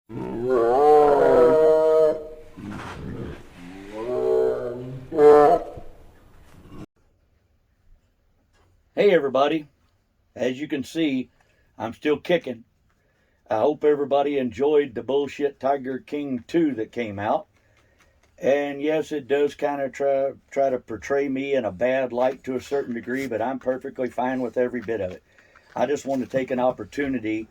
Hey everybody, as you can see, I'm still kicking. I hope everybody enjoyed the bullshit Tiger King 2 that came out. And yes, it does kind of try to portray me in a bad light to a certain degree, but I'm perfectly fine with every bit of it. I just want to take an opportunity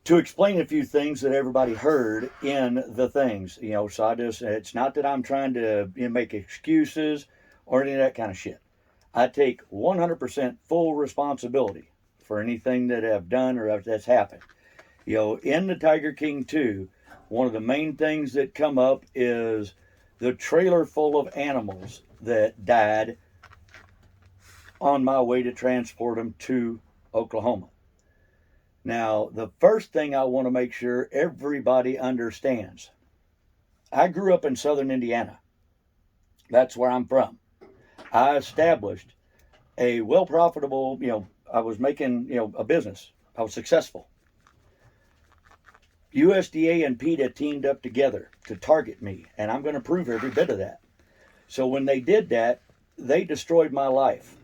to explain a few things that everybody heard in the things. So it's not that I'm trying to make excuses or any of that kind of shit. I take 100% full responsibility for anything that I've done or that's happened. In the Tiger King 2, one of the main things that come up is the trailer full of animals that died on my way to transport them to Oklahoma. Now, the first thing I want to make sure everybody understands, I grew up in southern Indiana. That's where I'm from. I established a well profitable, I was making, a business. I was successful. USDA and PETA teamed up together to target me, and I'm going to prove every bit of that. So when they did that, they destroyed my life.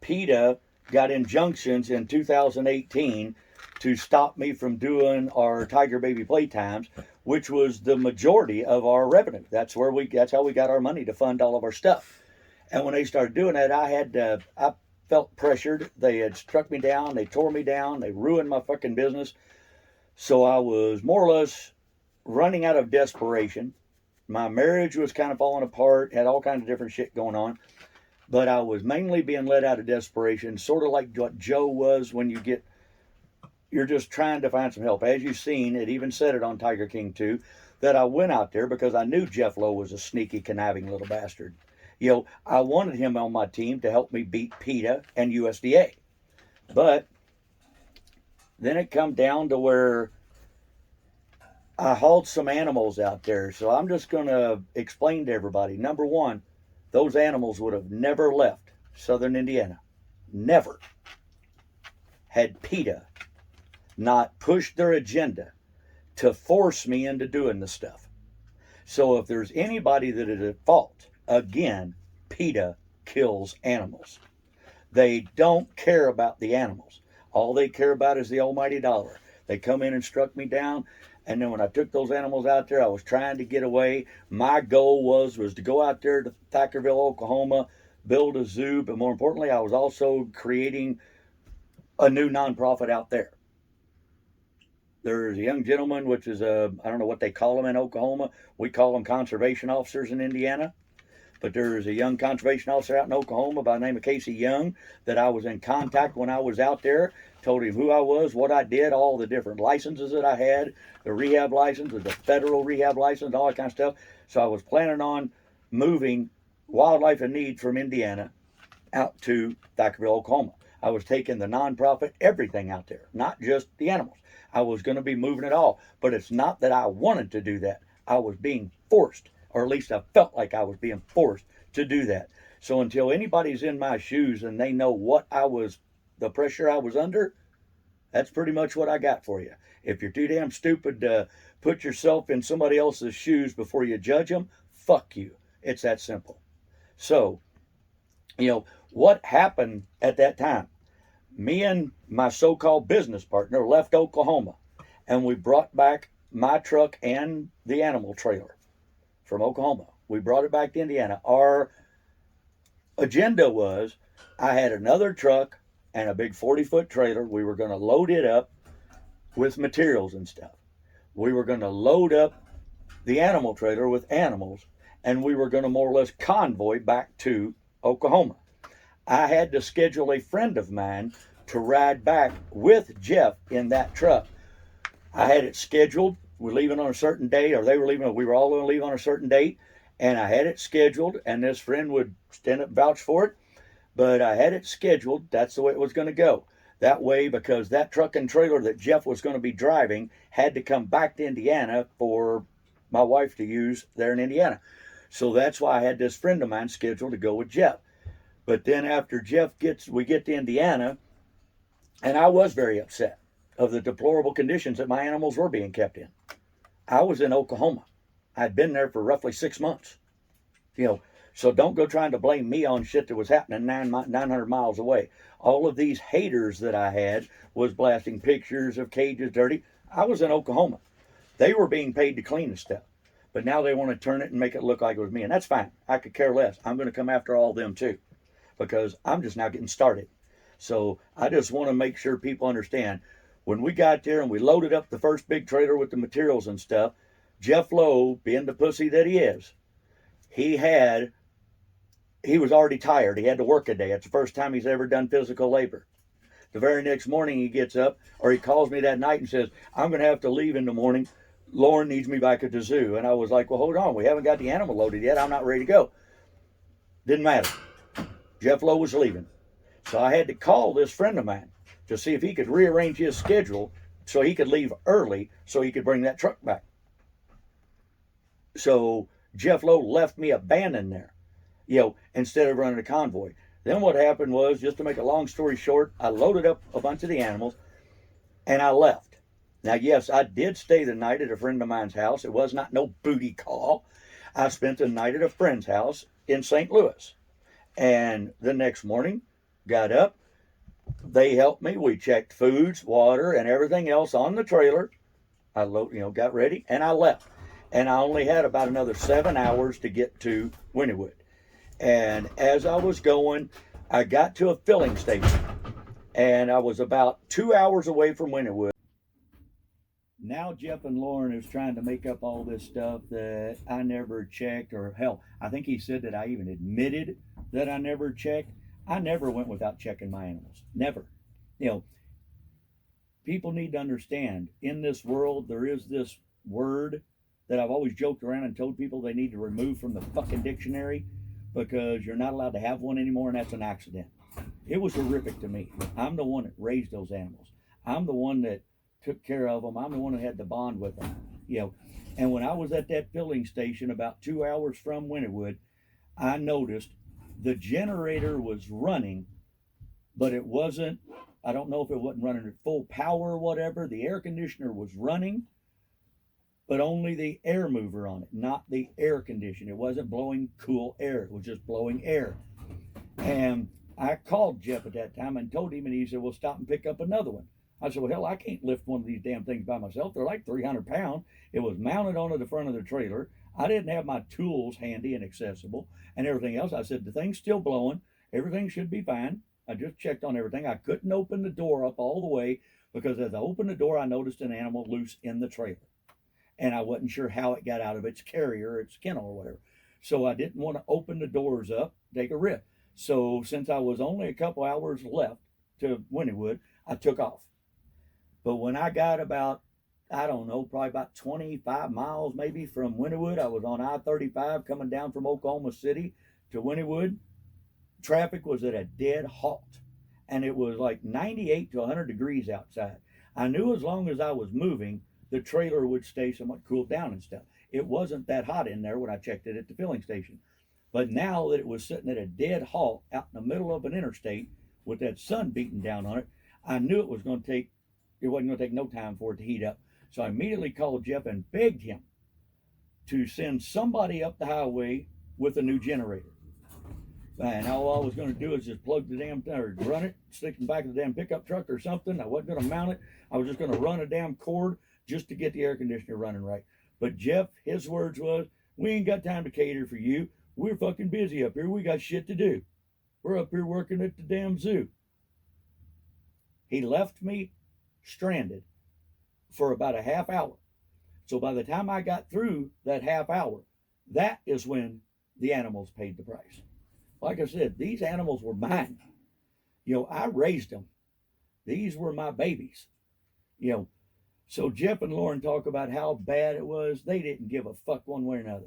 PETA got injunctions in 2018 to stop me from doing our Tiger Baby Playtimes, which was the majority of our revenue. That's how we got our money to fund all of our stuff. And when they started doing that, I felt pressured. They had struck me down. They tore me down. They ruined my fucking business. So I was more or less running out of desperation. My marriage was kind of falling apart, had all kinds of different shit going on. But I was mainly being led out of desperation, sort of like what Joe was when you're just trying to find some help. As you've seen, it even said it on Tiger King 2, that I went out there because I knew Jeff Lowe was a sneaky, conniving little bastard. I wanted him on my team to help me beat PETA and USDA. But then it come down to where I hauled some animals out there. So I'm just going to explain to everybody. Number one, those animals would have never left southern Indiana. Never. Had PETA not pushed their agenda to force me into doing the stuff. So if there's anybody that is at fault, again, PETA kills animals. They don't care about the animals. All they care about is the almighty dollar. They come in and struck me down, and then when I took those animals out there, I was trying to get away. My goal was to go out there to Thackerville, Oklahoma, build a zoo, but more importantly, I was also creating a new nonprofit out there. There's a young gentleman, which is I don't know what they call them in Oklahoma. We call them conservation officers in Indiana. But there's a young conservation officer out in Oklahoma by the name of Casey Young that I was in contact when I was out there. Told him who I was, what I did, all the different licenses that I had, the rehab license, the federal rehab license, all that kind of stuff. So I was planning on moving Wildlife in Need from Indiana out to Thackerville, Oklahoma. I was taking the nonprofit, everything out there, not just the animals. I was going to be moving it all. But it's not that I wanted to do that. I was being forced, or at least I felt like I was being forced to do that. So until anybody's in my shoes and they know the pressure I was under, that's pretty much what I got for you. If you're too damn stupid to put yourself in somebody else's shoes before you judge them, fuck you. It's that simple. So, what happened at that time? Me and my so-called business partner left Oklahoma, and we brought back my truck and the animal trailer from Oklahoma. We brought it back to Indiana. Our agenda was, I had another truck and a big 40-foot trailer. We were going to load it up with materials and stuff. We were going to load up the animal trailer with animals, and we were going to more or less convoy back to Oklahoma. I had to schedule a friend of mine to ride back with Jeff in that truck. I had it scheduled. We're leaving on a certain date, or they were leaving. We were all going to leave on a certain date, and I had it scheduled, and this friend would stand up and vouch for it. But I had it scheduled. That's the way it was going to go. That way, because that truck and trailer that Jeff was going to be driving had to come back to Indiana for my wife to use there in Indiana. So that's why I had this friend of mine scheduled to go with Jeff. But then after we get to Indiana, and I was very upset. of the deplorable conditions that my animals were being kept in. I was in Oklahoma. I'd been there for roughly 6 months. You know, so don't go trying to blame me on shit that was happening 900 miles away. All of these haters that I had was blasting pictures of cages dirty. I was in Oklahoma. They were being paid to clean the stuff. But now they want to turn it and make it look like it was me. And that's fine. I could care less. I'm going to come after all of them too, because I'm just now getting started. So I just want to make sure people understand, when we got there and we loaded up the first big trailer with the materials and stuff, Jeff Lowe, being the pussy that he is, he was already tired. He had to work a day. It's the first time he's ever done physical labor. The very next morning he gets up, or he calls me that night and says, I'm going to have to leave in the morning. Lauren needs me back at the zoo. And I was like, well, hold on. We haven't got the animal loaded yet. I'm not ready to go. Didn't matter. Jeff Lowe was leaving. So I had to call this friend of mine to see if he could rearrange his schedule so he could leave early so he could bring that truck back. So Jeff Lowe left me abandoned there, instead of running a convoy. Then what happened was, just to make a long story short, I loaded up a bunch of the animals and I left. Now, yes, I did stay the night at a friend of mine's house. It was not no booty call. I spent the night at a friend's house in St. Louis. And the next morning, got up. They helped me. We checked foods, water, and everything else on the trailer. I got ready and I left. And I only had about another 7 hours to get to Wynnewood. And as I was going, I got to a filling station. And I was about 2 hours away from Wynnewood. Now Jeff and Lauren is trying to make up all this stuff that I never checked, or hell, I think he said that I even admitted that I never checked. I never went without checking my animals. Never. People need to understand, in this world, there is this word that I've always joked around and told people they need to remove from the fucking dictionary, because you're not allowed to have one anymore, and that's an accident. It was horrific to me. I'm the one that raised those animals. I'm the one that took care of them. I'm the one that had the bond with them. And when I was at that filling station about 2 hours from Wynnewood, I noticed the generator was running, but it wasn't, I don't know if it wasn't running at full power or whatever. The air conditioner was running, but only the air mover on it, not the air conditioner. It wasn't blowing cool air. It was just blowing air. And I called Jeff at that time and told him, and he said, well, stop and pick up another one. I said, well, hell, I can't lift one of these damn things by myself. They're like 300 pounds. It was mounted onto the front of the trailer. I didn't have my tools handy and accessible and everything else. I said, the thing's still blowing. Everything should be fine. I just checked on everything. I couldn't open the door up all the way, because as I opened the door, I noticed an animal loose in the trailer. And I wasn't sure how it got out of its carrier, its kennel or whatever. So I didn't want to open the doors up, take a risk. So since I was only a couple hours left to Wynnewood, I took off. But when I got about, I don't know, probably about 25 miles maybe from Wynnewood, I was on I-35 coming down from Oklahoma City to Wynnewood. Traffic was at a dead halt. And it was like 98 to 100 degrees outside. I knew as long as I was moving, the trailer would stay somewhat cooled down and stuff. It wasn't that hot in there when I checked it at the filling station. But now that it was sitting at a dead halt out in the middle of an interstate with that sun beating down on it, I knew it wasn't going to take no time for it to heat up. So I immediately called Jeff and begged him to send somebody up the highway with a new generator. And all I was going to do is just plug the damn thing, or run it, stick the back of the damn pickup truck or something. I wasn't going to mount it. I was just going to run a damn cord just to get the air conditioner running right. But Jeff, his words was, we ain't got time to cater for you. We're fucking busy up here. We got shit to do. We're up here working at the damn zoo. He left me stranded for about a half hour. So by the time I got through that half hour, that is when the animals paid the price. Like I said, these animals were mine. I raised them. These were my babies. So Jeff and Lauren talk about how bad it was. They didn't give a fuck one way or another.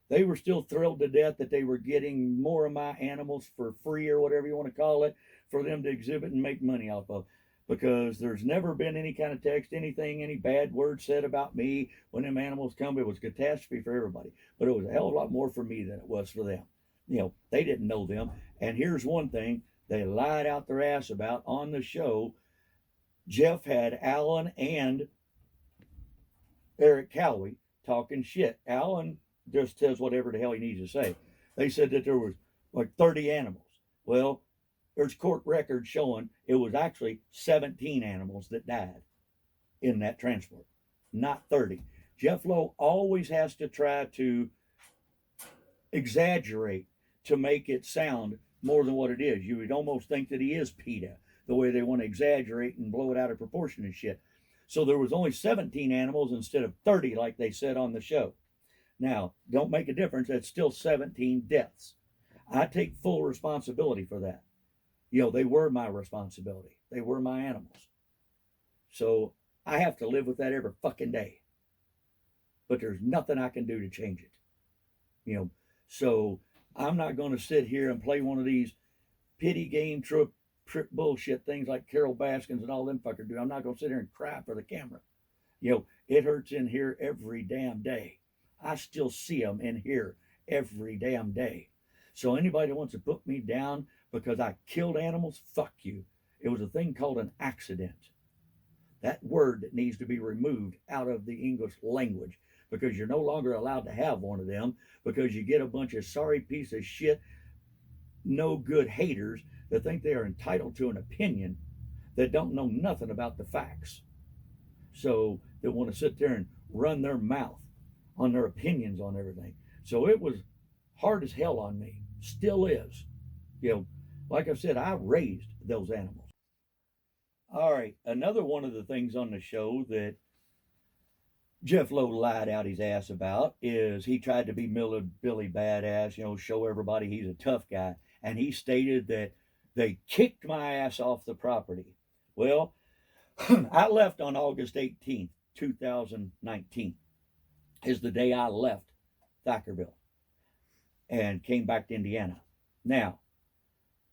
They were still thrilled to death that they were getting more of my animals for free, or whatever you want to call it, for them to exhibit and make money off of. Because there's never been any kind of text, anything, any bad word said about me when them animals come. It was a catastrophe for everybody. But it was a hell of a lot more for me than it was for them. They didn't know them. And here's one thing they lied out their ass about on the show. Jeff had Alan and Eric Calloway talking shit. Alan just says whatever the hell he needs to say. They said that there was like 30 animals. Well, there's court records showing it was actually 17 animals that died in that transport, not 30. Jeff Lowe always has to try to exaggerate to make it sound more than what it is. You would almost think that he is PETA, the way they want to exaggerate and blow it out of proportion and shit. So there was only 17 animals instead of 30 like they said on the show. Now, don't make a difference. That's still 17 deaths. I take full responsibility for that. You know, they were my responsibility. They were my animals. So I have to live with that every fucking day. But there's nothing I can do to change it. You know, so I'm not going to sit here and play one of these pity game trip bullshit things like Carol Baskins and all them fuckers do. I'm not going to sit here and cry for the camera. You know, it hurts in here every damn day. I still see them in here every damn day. So anybody that wants to put me down because I killed animals, fuck you. It was a thing called an accident. That word that needs to be removed out of the English language, because you're no longer allowed to have one of them, because you get a bunch of sorry piece of shit, no good haters that think they are entitled to an opinion that don't know nothing about the facts. So they want to sit there and run their mouth on their opinions on everything. So it was hard as hell on me. Still is. You know, like I said, I raised those animals. All right, another one of the things on the show that Jeff Lowe lied out his ass about is he tried to be Billy Badass, you know, show everybody he's a tough guy. And he stated that they kicked my ass off the property. Well, I left on August 18th, 2019, is the day I left Thackerville and came back to Indiana. Now,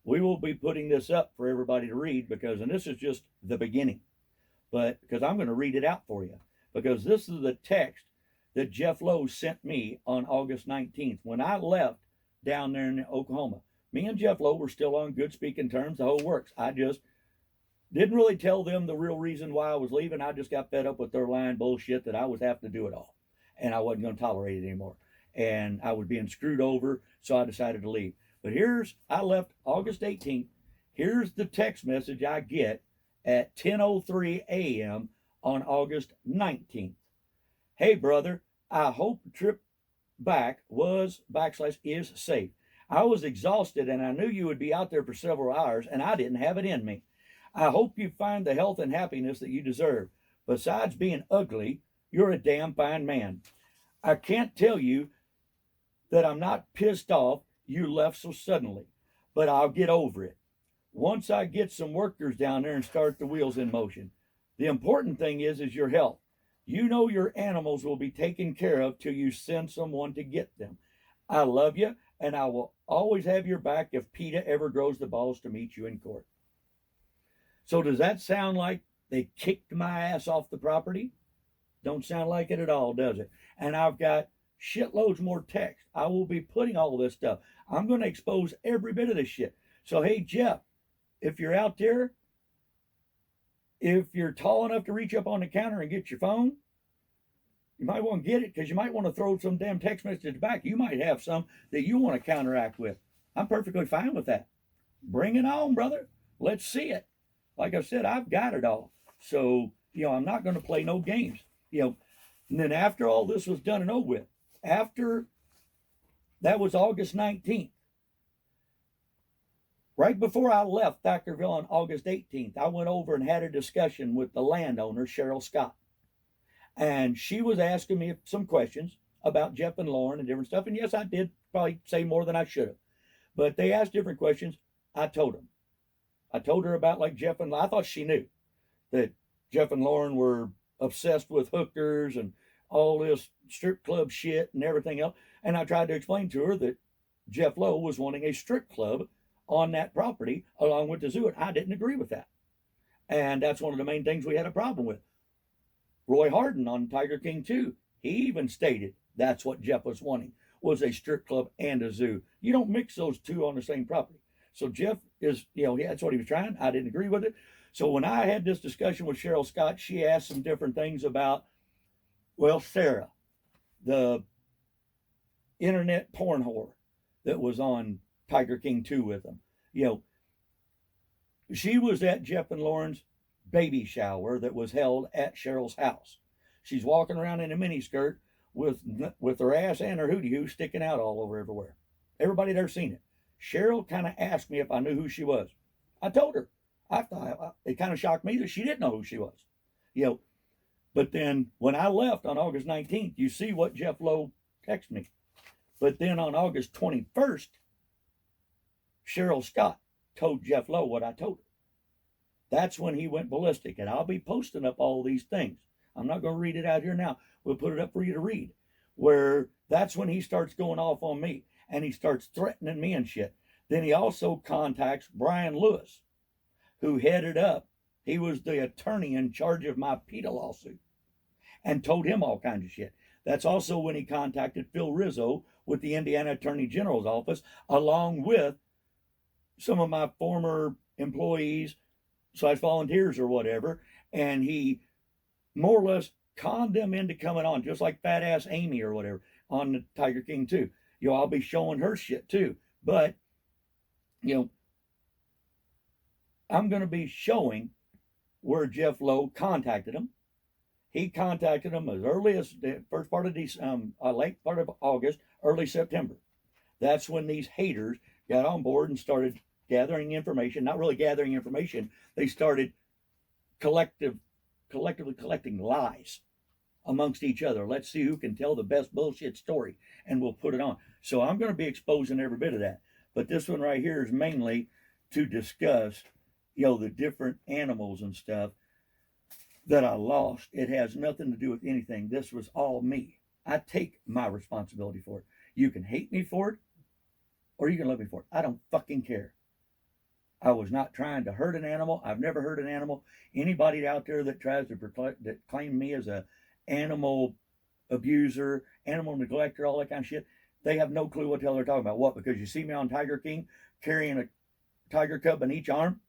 we will be putting this up for everybody to read because, and this is just the beginning, but because I'm going to read it out for you, because this is the text that Jeff Lowe sent me on August 19th when I left down there in Oklahoma. Me and Jeff Lowe were still on good speaking terms, the whole works. I just didn't really tell them the real reason why I was leaving. I just got fed up with their lying bullshit that I was having to do it all. And I wasn't going to tolerate it anymore. And I was being screwed over, so I decided to leave. But I left August 18th. Here's the text message I get at 10:03 a.m. on August 19th. Hey, brother, I hope the trip back is safe. I was exhausted and I knew you would be out there for several hours and I didn't have it in me. I hope you find the health and happiness that you deserve. Besides being ugly, you're a damn fine man. I can't tell you that I'm not pissed off you left so suddenly, but I'll get over it once I get some workers down there and start the wheels in motion. The important thing is your health. You know your animals will be taken care of till you send someone to get them. I love you, and I will always have your back if PETA ever grows the balls to meet you in court. So does that sound like they kicked my ass off the property? Don't sound like it at all, does it? And I've got shitloads more text. I will be putting all this stuff. I'm going to expose every bit of this shit. So, hey, Jeff, if you're out there, if you're tall enough to reach up on the counter and get your phone, you might want to get it because you might want to throw some damn text message back. You might have some that you want to counteract with. I'm perfectly fine with that. Bring it on, brother. Let's see it. Like I said, I've got it all. So, I'm not going to play no games. And then after all this was done and over with, after that was August 19th, right before I left Thackerville on August 18th, I went over and had a discussion with the landowner, Cheryl Scott. And she was asking me some questions about Jeff and Lauren and different stuff. And yes, I did probably say more than I should have. But they asked different questions. I told them. I told her about like Jeff and I thought she knew that Jeff and Lauren were obsessed with hookers and all this strip club shit and everything else. And I tried to explain to her that Jeff Lowe was wanting a strip club on that property along with the zoo. And I didn't agree with that. And that's one of the main things we had a problem with. Roy Harden on Tiger King 2, he even stated that's what Jeff was wanting, was a strip club and a zoo. You don't mix those two on the same property. So Jeff is, that's what he was trying. I didn't agree with it. So when I had this discussion with Cheryl Scott, she asked some different things about, well, Sarah, the internet porn whore that was on Tiger King 2 with them. You know, she was at Jeff and Lauren's baby shower that was held at Cheryl's house. She's walking around in a miniskirt with her ass and her hootie hoo sticking out all over everywhere. Everybody there seen it. Cheryl kind of asked me if I knew who she was. I told her. I thought it kind of shocked me that she didn't know who she was. You know, but then when I left on August 19th, you see what Jeff Lowe texted me. But then on August 21st, Cheryl Scott told Jeff Lowe what I told her. That's when he went ballistic. And I'll be posting up all these things. I'm not going to read it out here now. We'll put it up for you to read. Where that's when he starts going off on me. And he starts threatening me and shit. Then he also contacts Brian Lewis, who headed up. He was the attorney in charge of my PETA lawsuit. And told him all kinds of shit. That's also when he contacted Phil Rizzo with the Indiana Attorney General's office, along with some of my former employees / volunteers or whatever, and he more or less conned them into coming on, just like fat ass Amy or whatever on the Tiger King 2. You know, I'll be showing her shit too, but you know, I'm going to be showing where Jeff Lowe contacted him. He contacted him as early as the first part of late part of August, early September. That's when these haters got on board and started gathering information. Not really gathering information. They started collectively collecting lies amongst each other. Let's see who can tell the best bullshit story, and we'll put it on. So I'm going to be exposing every bit of that. But this one right here is mainly to discuss, you know, the different animals and stuff that I lost. It has nothing to do with anything. This was all me. I take my responsibility for it. You can hate me for it, or you can love me for it. I don't fucking care. I was not trying to hurt an animal. I've never hurt an animal. Anybody out there that tries to claim me as a animal abuser, animal neglector, all that kind of shit, they have no clue what the hell they're talking about. What? Because you see me on Tiger King carrying a tiger cub in each arm?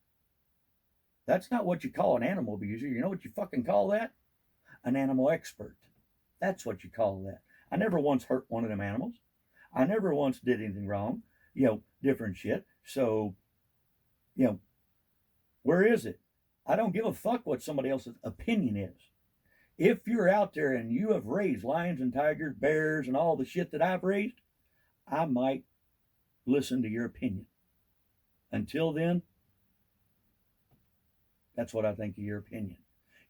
That's not what you call an animal abuser. You know what you fucking call that? An animal expert. That's what you call that. I never once hurt one of them animals. I never once did anything wrong. You know, different shit. So, you know, where is it? I don't give a fuck what somebody else's opinion is. If you're out there and you have raised lions and tigers, bears, and all the shit that I've raised, I might listen to your opinion. Until then, that's what I think of your opinion.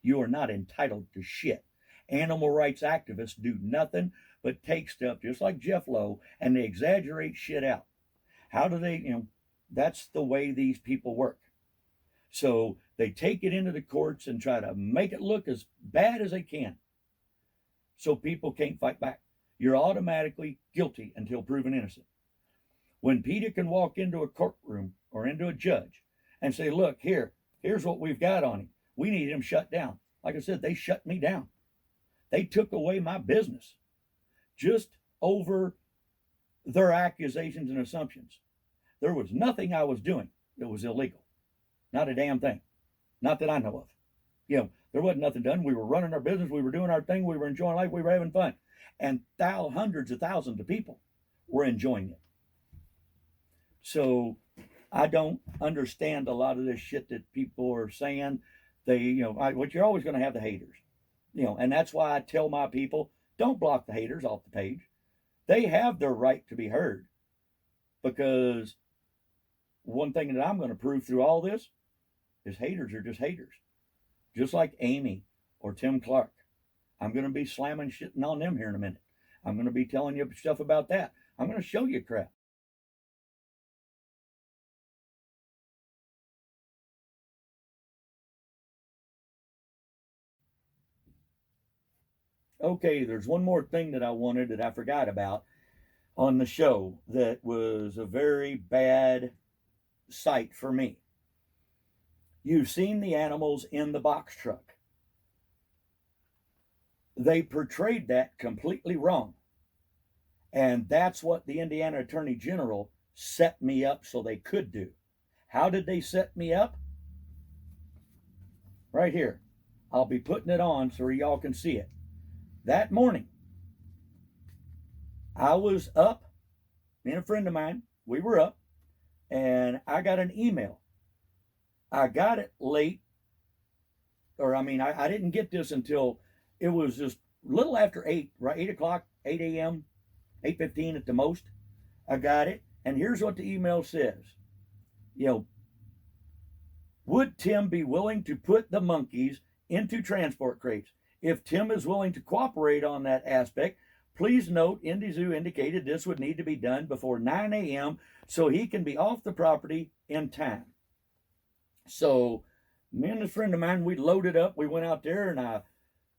You are not entitled to shit. Animal rights activists do nothing but take stuff just like Jeff Lowe and they exaggerate shit out. How do they, you know, that's the way these people work. So they take it into the courts and try to make it look as bad as they can. So people can't fight back. You're automatically guilty until proven innocent. When PETA can walk into a courtroom or into a judge and say, look, here's what we've got on him. We need him shut down. Like I said, they shut me down. They took away my business just over their accusations and assumptions. There was nothing I was doing that was illegal. Not a damn thing. Not that I know of. You know, there wasn't nothing done. We were running our business. We were doing our thing. We were enjoying life. We were having fun. And hundreds of thousands of people were enjoying it. So I don't understand a lot of this shit that people are saying. They, you know, what you're always going to have the haters. You know, and that's why I tell my people, don't block the haters off the page. They have their right to be heard. Because one thing that I'm going to prove through all this is haters are just haters. Just like Amy or Tim Clark. I'm going to be slamming shitting on them here in a minute. I'm going to be telling you stuff about that. I'm going to show you crap. Okay, there's one more thing that I forgot about on the show that was a very bad sight for me. You've seen the animals in the box truck. They portrayed that completely wrong. And that's what the Indiana Attorney General set me up so they could do. How did they set me up? right here. I'll be putting it on so y'all can see it. That morning, I was up, me and a friend of mine, we were up, and I got an email. I got it late, or I didn't get this until it was just a little after 8, right? 8 o'clock, 8 a.m., 8:15 at the most. I got it, and here's what the email says. Would Tim be willing to put the monkeys into transport crates? If Tim is willing to cooperate on that aspect, please note Indy Zoo indicated this would need to be done before 9 a.m. so he can be off the property in time. So me and this friend of mine, we loaded up. We went out there and I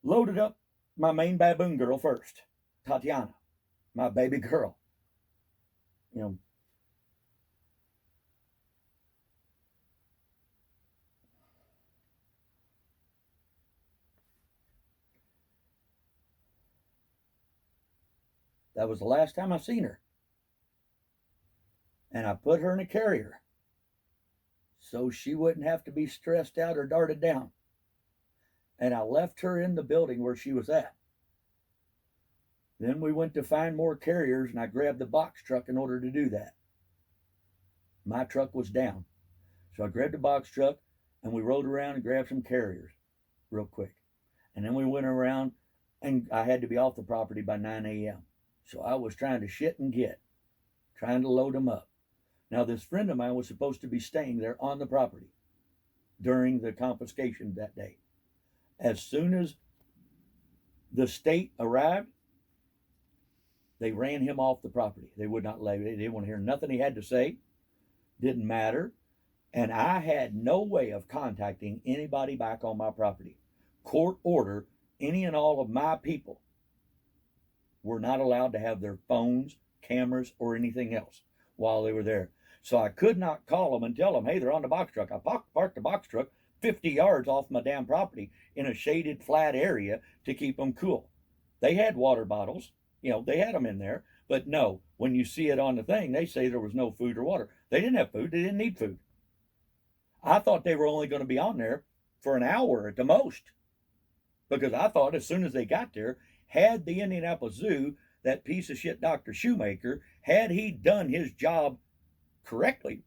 loaded up my main baboon girl first, Tatiana, my baby girl. That was the last time I seen her. And I put her in a carrier so she wouldn't have to be stressed out or darted down. And I left her in the building where she was at. Then we went to find more carriers and I grabbed the box truck in order to do that. My truck was down. So I grabbed the box truck and we rode around and grabbed some carriers real quick. And then we went around and I had to be off the property by 9 a.m. So I was trying to shit and get, trying to load them up. Now, this friend of mine was supposed to be staying there on the property during the confiscation that day. As soon as the state arrived, they ran him off the property. They would not let him. They didn't want to hear nothing he had to say. Didn't matter. And I had no way of contacting anybody back on my property. Court order, any and all of my people were not allowed to have their phones, cameras, or anything else while they were there. So I could not call them and tell them, hey, they're on the box truck. I parked the box truck 50 yards off my damn property in a shaded, flat area to keep them cool. They had water bottles. They had them in there. But no, when you see it on the thing, they say there was no food or water. They didn't have food. They didn't need food. I thought they were only going to be on there for an hour at the most. Because I thought as soon as they got there, had the Indianapolis Zoo, that piece of shit Dr. Shoemaker, had he done his job correctly,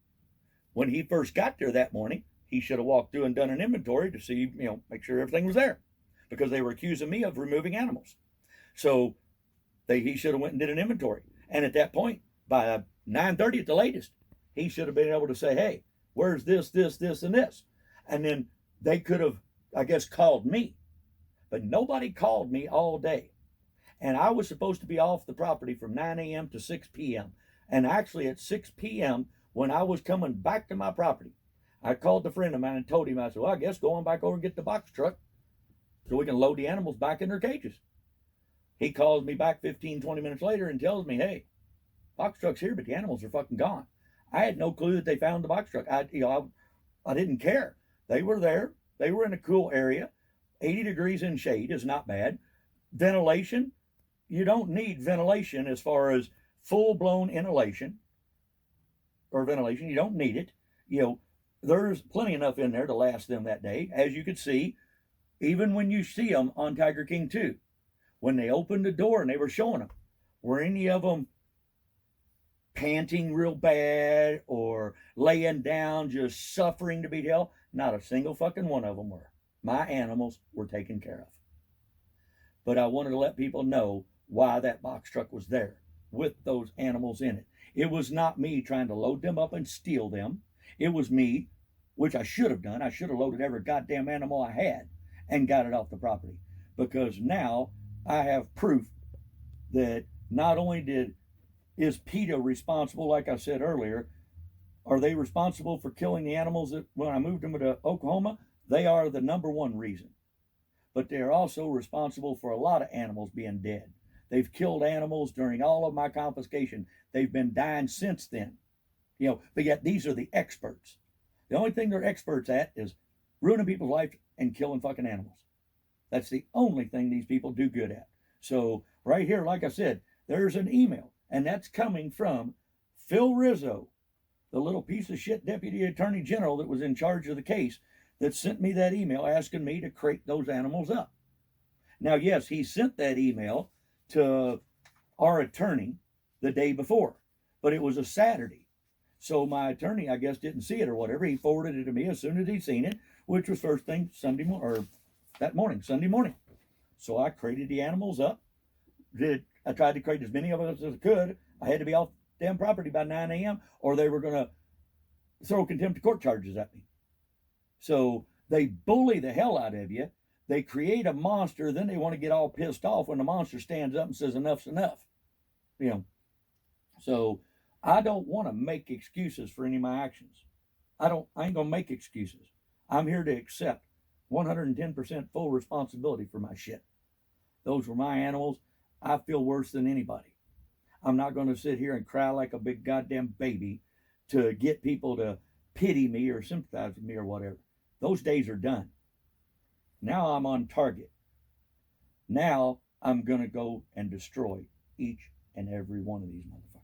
when he first got there that morning, he should have walked through and done an inventory to see, make sure everything was there. Because they were accusing me of removing animals. So he should have went and did an inventory. And at that point, by 9:30 at the latest, he should have been able to say, hey, where's this, and this? And then they could have, I guess, called me. But nobody called me all day. And I was supposed to be off the property from 9 a.m. to 6 p.m. And actually at 6 p.m., when I was coming back to my property, I called a friend of mine and told him, I said, well, I guess go on back over and get the box truck so we can load the animals back in their cages. He calls me back 15, 20 minutes later and tells me, hey, box truck's here, but the animals are fucking gone. I had no clue that they found the box truck. I didn't care. They were there. They were in a cool area. 80 degrees in shade is not bad. Ventilation, you don't need ventilation as far as full-blown inhalation or ventilation. You don't need it. There's plenty enough in there to last them that day. As you could see, even when you see them on Tiger King 2, when they opened the door and they were showing them, were any of them panting real bad or laying down just suffering to beat hell? Not a single fucking one of them were. My animals were taken care of. But I wanted to let people know why that box truck was there with those animals in it. It was not me trying to load them up and steal them. It was me, which I should have done. I should have loaded every goddamn animal I had and got it off the property. Because now I have proof that not only is PETA responsible, like I said earlier, are they responsible for killing the animals that when I moved them to Oklahoma? They are the number one reason. But they are also responsible for a lot of animals being dead. They've killed animals during all of my confiscation. They've been dying since then. But yet these are the experts. The only thing they're experts at is ruining people's lives and killing fucking animals. That's the only thing these people do good at. So right here, like I said, there's an email, and that's coming from Phil Rizzo, the little piece of shit deputy attorney general that was in charge of the case. that sent me that email asking me to crate those animals up. Now, yes, he sent that email to our attorney the day before, but it was a Saturday. So my attorney, I guess, didn't see it or whatever. He forwarded it to me as soon as he seen it, which was first thing Sunday morning, or that morning, Sunday morning. So I crated the animals up. I tried to crate as many of them as I could. I had to be off damn property by 9 a.m. or they were going to throw contempt of court charges at me. So they bully the hell out of you. They create a monster, then they want to get all pissed off when the monster stands up and says enough's enough. You know. So I don't want to make excuses for any of my actions. I ain't gonna make excuses. I'm here to accept 110% full responsibility for my shit. Those were my animals. I feel worse than anybody. I'm not going to sit here and cry like a big goddamn baby to get people to pity me or sympathize with me or whatever. Those days are done. Now I'm on target. Now I'm going to go and destroy each and every one of these motherfuckers.